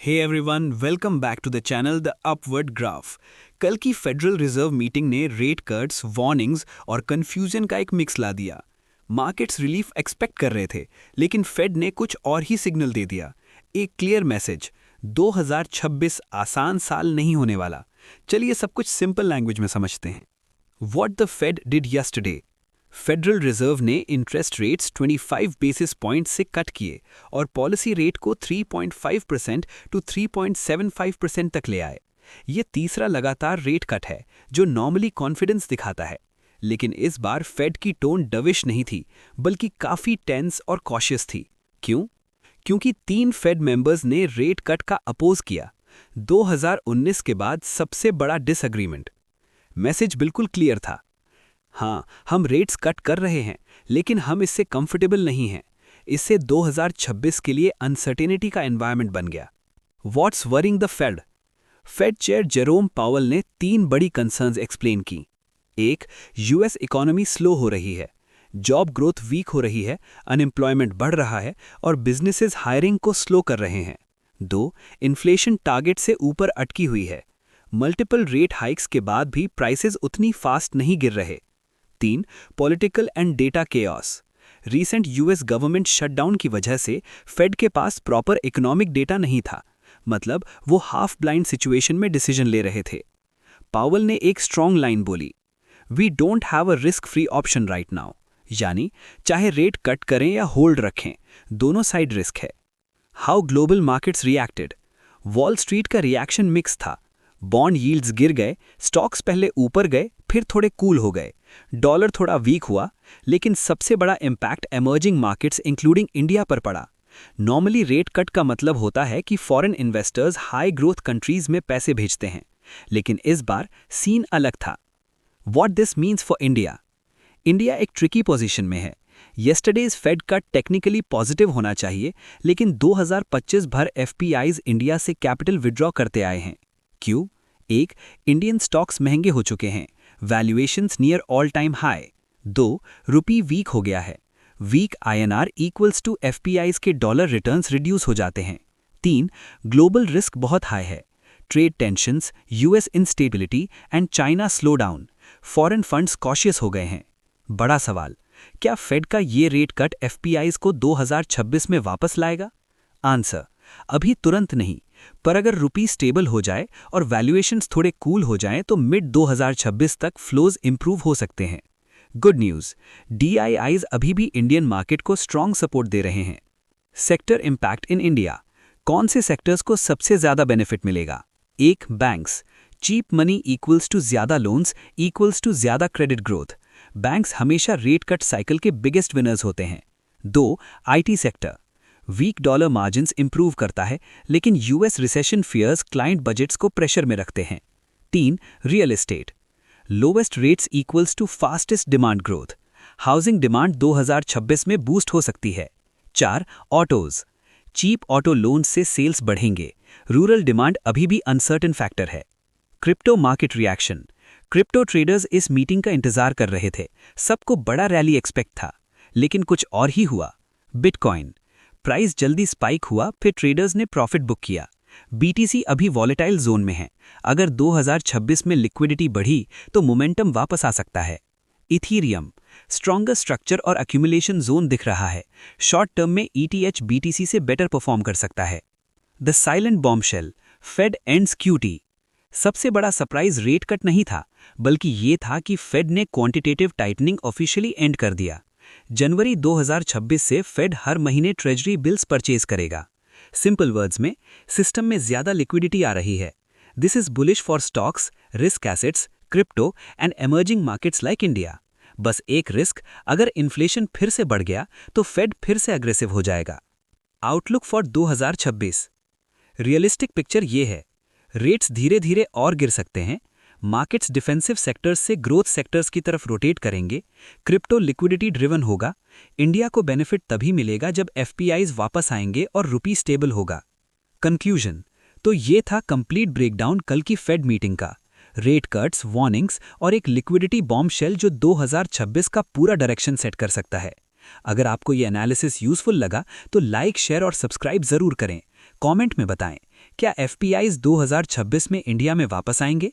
Hey everyone, welcome back to the channel The Upward Graph. कल की Federal Reserve meeting ने rate cuts, warnings और confusion का एक मिक्स ला दिया। मार्केट्स रिलीफ एक्सपेक्ट कर रहे थे, लेकिन फेड ने कुछ और ही सिग्नल दे दिया। एक क्लियर मैसेज, 2026 आसान साल नहीं होने वाला। चलिए सब कुछ सिंपल लैंग्वेज में समझते हैं। What the Fed did yesterday. Federal Reserve ने इंटरेस्ट रेट्स 25 बेसिस पॉइंट से कट किए और पॉलिसी रेट को 3.5% टू 3.75% तक ले आए। ये तीसरा लगातार रेट कट है जो नॉर्मली कॉन्फिडेंस दिखाता है, लेकिन इस बार फेड की टोन डविश नहीं थी, बल्कि काफी टेंस और कॉशियस थी। क्यों? क्योंकि 3 फेड मेंबर्स ने रेट कट का अपोज किया। 2019 के बाद सबसे बड़ा डिसएग्रीमेंट। मैसेज बिल्कुल क्लियर था। हाँ, हम रेट्स कट कर रहे हैं, लेकिन हम इससे कंफर्टेबल नहीं हैं। इससे 2026 के लिए अनसर्टेनिटी का एनवायरनमेंट बन गया। What's worrying the Fed. Fed chair Jerome Powell ने 3 बड़ी कंसर्न्स एक्सप्लेन की। 1, यूएस इकोनॉमी स्लो हो रही है, जॉब ग्रोथ वीक हो रही है, अनएम्प्लॉयमेंट बढ़ रहा है और बिजनेसेस हायरिंग को स्लो कर रहे हैं। 2, इन्फ्लेशन टारगेट से ऊपर अटकी हुई है, मल्टीपल रेट हाइक्स के बाद भी प्राइसेस उतनी फास्ट नहीं गिर रहे। 3, political and data chaos. Recent US government shutdown की वजह से फेड के पास प्रॉपर इकोनॉमिक डेटा नहीं था, मतलब वो हाफ ब्लाइंड सिचुएशन में डिसीजन ले रहे थे। पावल ने एक स्ट्रॉन्ग लाइन बोली, we don't have a risk free option right now, यानी चाहे रेट कट करें या होल्ड रखें, दोनों साइड रिस्क है। How global markets reacted. Wall Street का रिएक्शन मिक्स था। बॉन्ड यील्ड्स गिर गए, स्टॉक्स पहले ऊपर गए, फिर थोड़े कूल हो गए, डॉलर थोड़ा वीक हुआ, लेकिन सबसे बड़ा impact emerging markets including India पर पड़ा। नॉर्मली रेट कट का मतलब होता है कि foreign investors high growth countries में पैसे भेजते हैं, लेकिन इस बार सीन अलग था। What this means for India. India एक ट्रिकी पोजीशन में है। Yesterday's Fed cut technically positive होना चाहिए, लेकिन 2025 भर एफपीआईज इंडिया से कैपिटल विड्रॉ करते आए हैं। क्यों? 1, इंडियन स्टॉक्स महंगे हो चुके हैं, valuations near all time high. 2, रुपी वीक हो गया है, वीक आईएनआर इक्वल्स टू एफपीआईज के डॉलर रिटर्न्स रिड्यूस हो जाते हैं। 3, ग्लोबल रिस्क बहुत हाई है, trade tensions, US instability and China slow down, foreign funds cautious हो गए हैं। बड़ा सवाल, क्या फेड का ये रेट कट एफपीआईज को 2026 में वापस लाएगा? आंसर, अभी तुरंत नहीं, पर अगर रुपी स्टेबल हो जाए और वैल्यूएशंस थोड़े कूल हो जाएं तो मिड 2026 तक फ्लोज इंप्रूव हो सकते हैं। गुड न्यूज़, डीआईआईज अभी भी इंडियन मार्केट को स्ट्रॉन्ग सपोर्ट दे रहे हैं। Sector impact in India. कौन से सेक्टर्स को सबसे ज्यादा बेनिफिट मिलेगा? 1, banks, cheap money equals to ज्यादा लोन्स इक्वल्स टू ज्यादा क्रेडिट ग्रोथ। बैंक्स हमेशा रेट कट साइकिल के बिगेस्ट विनर्स होते हैं। 2, IT sector, weak dollar margins improve करता है, लेकिन US recession fears client budgets को प्रेशर में रखते हैं। 3, real estate, lowest rates equals to fastest demand growth, housing demand 2026 में बूस्ट हो सकती है। 4, ऑटोज, चीप ऑटो लोन्स से सेल्स बढ़ेंगे, रूरल डिमांड अभी भी अनसर्टेन फैक्टर है। Crypto market reaction, crypto traders इस मीटिंग का इंतजार कर रहे थे, सबको बड़ा रैली एक्सपेक्ट था, लेकिन कुछ और ही हुआ। बिटकॉइन, प्राइस जल्दी स्पाइक हुआ, फिर ट्रेडर्स ने प्रॉफिट बुक किया। बीटीसी अभी वॉलेटाइल जोन में है, अगर 2026 में लिक्विडिटी बढ़ी तो मोमेंटम वापस आ सकता है। इथीरियम, स्ट्रॉन्गर स्ट्रक्चर और एक्यूमुलेशन जोन दिख रहा है, शॉर्ट टर्म में ईटीएच बीटीसी से बेटर परफॉर्म कर सकता है। The silent bombshell, Fed ends QT. सबसे बड़ा सरप्राइज रेट कट नहीं था, बल्कि ये था कि फेड ने क्वांटिटेटिव टाइटनिंग ऑफिशियली एंड कर दिया। जनवरी 2026 से फेड हर महीने ट्रेजरी बिल्स परचेज करेगा। सिंपल वर्ड्स में, सिस्टम में ज्यादा लिक्विडिटी आ रही है। This is bullish for stocks, risk assets, crypto and emerging markets like India. बस एक रिस्क, अगर इन्फ्लेशन फिर से बढ़ गया तो फेड फिर से अग्रेसिव हो जाएगा। Outlook for 2026। रियलिस्टिक पिक्चर ये है, रेट्स धीरे धीरे और गिर सकते हैं, मार्केट्स डिफेंसिव सेक्टर्स से ग्रोथ सेक्टर्स की तरफ रोटेट करेंगे, क्रिप्टो लिक्विडिटी ड्रिवन होगा, इंडिया को बेनिफिट तभी मिलेगा जब एफपीआईज वापस आएंगे और रुपी स्टेबल होगा। कंक्लूजन, तो ये था कंप्लीट ब्रेकडाउन कल की फेड मीटिंग का। रेट कट्स, वार्निंग्स और एक लिक्विडिटी बॉम्बशेल जो 2026 का पूरा डायरेक्शन सेट कर सकता है। अगर आपको ये एनालिसिस यूजफुल लगा तो लाइक, शेयर और सब्सक्राइब जरूर करें। कमेंट में बताएं, क्या एफपीआईज 2026 में इंडिया में वापस आएंगे?